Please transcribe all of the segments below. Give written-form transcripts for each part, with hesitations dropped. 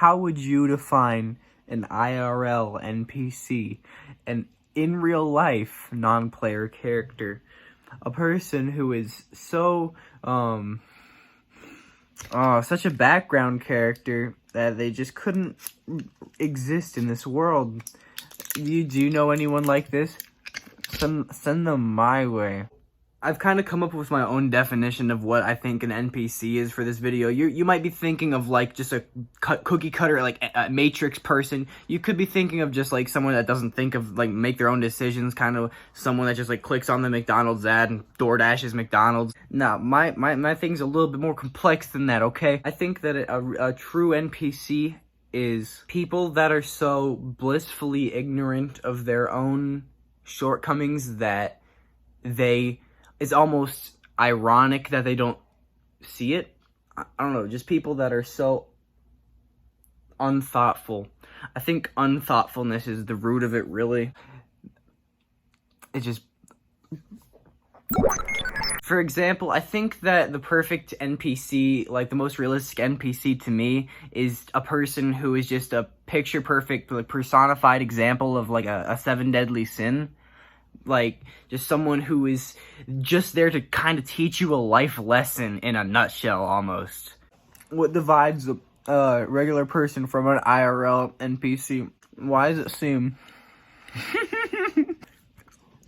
how would you define an IRL NPC, an in real life non-player character? A person who is so, such a background character that they just couldn't exist in this world. Do you know anyone like this? Send them my way. I've kind of come up with my own definition of what I think an NPC is for this video. You might be thinking of like just a cookie cutter, like a Matrix person. You could be thinking of just like someone that doesn't think of like make their own decisions, kind of someone that just like clicks on the McDonald's ad and DoorDashes McDonald's. Nah, my thing's a little bit more complex than that, okay? I think that a true NPC is people that are so blissfully ignorant of their own shortcomings that it's almost ironic that they don't see it. I don't know, just people that are so unthoughtful. I think unthoughtfulness is the root of it, really. It just... For example, I think that the perfect NPC, like the most realistic NPC to me, is a person who is just a picture-perfect, like, personified example of like a 7 deadly sin. Like, just someone who is just there to kind of teach you a life lesson in a nutshell, almost. What divides a regular person from an IRL NPC? Why does it seem...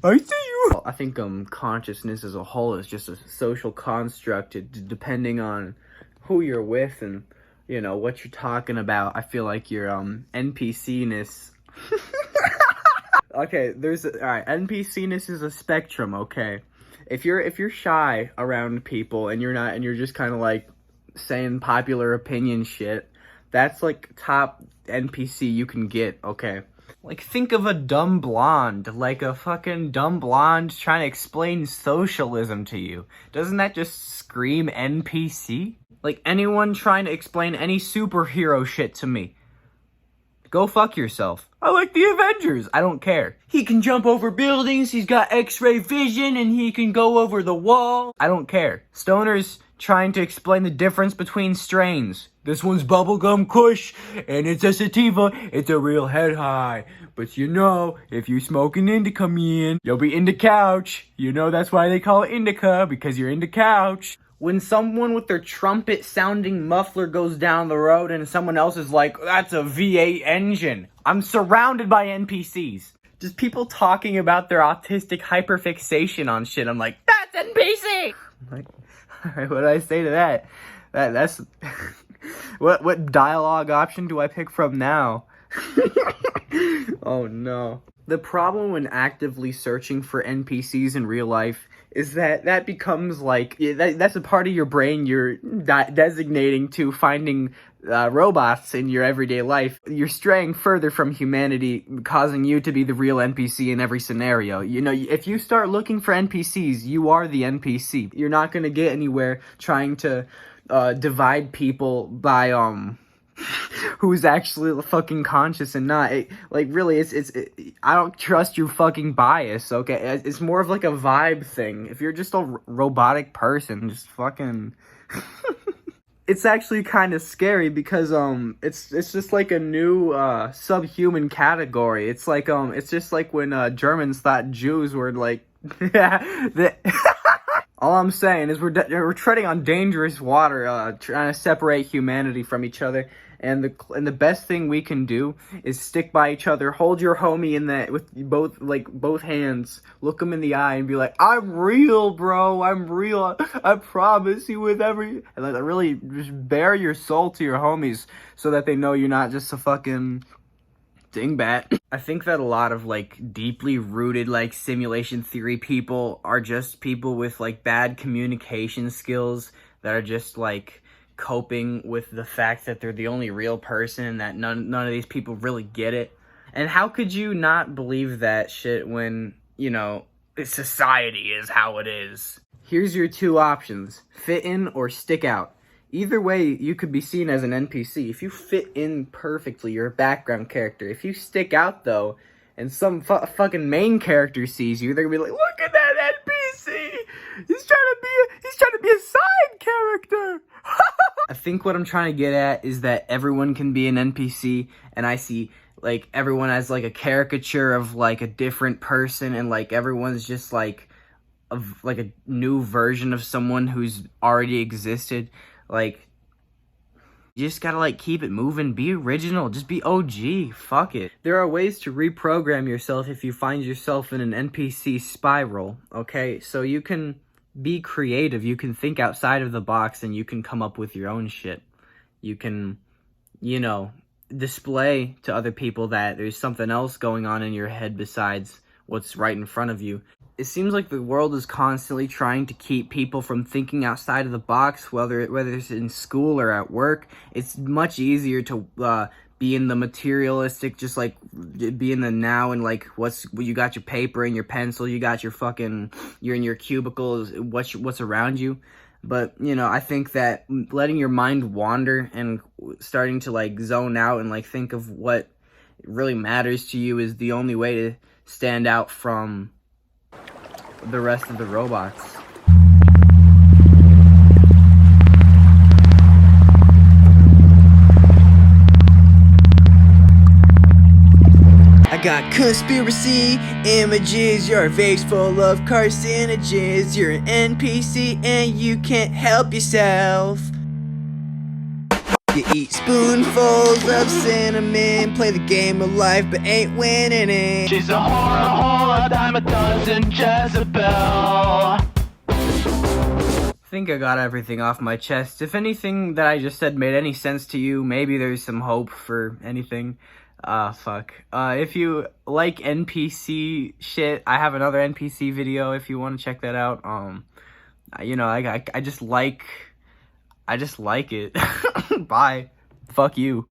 I see you! I think consciousness as a whole is just a social construct, depending on who you're with and, you know, what you're talking about. I feel like your NPC-ness... Okay, alright, NPC-ness is a spectrum, okay? If you're shy around people and you're just kind of like saying popular opinion shit, that's like top NPC you can get, okay? Like, think of a dumb blonde, like a fucking dumb blonde trying to explain socialism to you. Doesn't that just scream NPC? Like, anyone trying to explain any superhero shit to me. Go fuck yourself. I like the Avengers. I don't care. He can jump over buildings, he's got X-ray vision, and he can go over the wall. I don't care. Stoners trying to explain the difference between strains. This one's bubblegum kush, and it's a sativa. It's a real head high. But you know, if you smoke an indica, man, you'll be into couch. You know that's why they call it indica, because you're into couch. When someone with their trumpet-sounding muffler goes down the road and someone else is like, that's a V8 engine. I'm surrounded by NPCs. Just people talking about their autistic hyperfixation on shit. I'm like, that's NPC! I'm like, alright, what do I say to that? That's... what dialogue option do I pick from now? Oh no. The problem when actively searching for NPCs in real life is that becomes like, that's a part of your brain you're designating to finding robots in your everyday life. You're straying further from humanity, causing you to be the real NPC in every scenario. You know, if you start looking for NPCs, you are the NPC. You're not gonna get anywhere trying to divide people by who's actually fucking conscious and not. Really, I don't trust your fucking bias, okay? It's more of like a vibe thing. If you're just a robotic person, just fucking... It's actually kind of scary because, it's just like a new, subhuman category. It's like, it's just like when, Germans thought Jews were like... All I'm saying is we're treading on dangerous water, trying to separate humanity from each other. And the best thing we can do is stick by each other, hold your homie in that with both hands, look him in the eye, and be like, "I'm real, bro. I'm real. I promise you with every." And like really just bare your soul to your homies so that they know you're not just a fucking dingbat. I think that a lot of like deeply rooted like simulation theory people are just people with like bad communication skills that are just like coping with the fact that they're the only real person and that none of these people really get it. And how could you not believe that shit when, you know, society is how it is? Here's your two options: fit in or stick out. Either way, you could be seen as an NPC. If you fit in perfectly, you're a background character. If you stick out, though, and some fucking main character sees you, they're gonna be like, "Look at that NPC! He's trying to be a side character!" I think what I'm trying to get at is that everyone can be an NPC, and I see like everyone as like a caricature of like a different person, and like everyone's just like of like a new version of someone who's already existed. Like, you just gotta like keep it moving, be original, just be OG, fuck it. There are ways to reprogram yourself if you find yourself in an NPC spiral, okay? So you can be creative, you can think outside of the box, and you can come up with your own shit. You can, you know, display to other people that there's something else going on in your head besides what's right in front of you. It seems like the world is constantly trying to keep people from thinking outside of the box, whether it's in school or at work. It's much easier to be in the materialistic, just like be in the now, and like you got your paper and your pencil, you got your fucking, you're in your cubicles, what's around you. But, you know, I think that letting your mind wander and starting to like zone out and like think of what really matters to you is the only way to stand out from the rest of the robots. I got conspiracy images, your vapes full of carcinogens. You're an NPC and you can't help yourself. You eat spoonfuls of cinnamon, play the game of life but ain't winning it. She's a whore, a dime a dozen, Jezebel. I think I got everything off my chest. If anything that I just said made any sense to you, maybe there's some hope for anything. Fuck. If you like NPC shit, I have another NPC video if you want to check that out. You know, I just like it. Bye. Fuck you.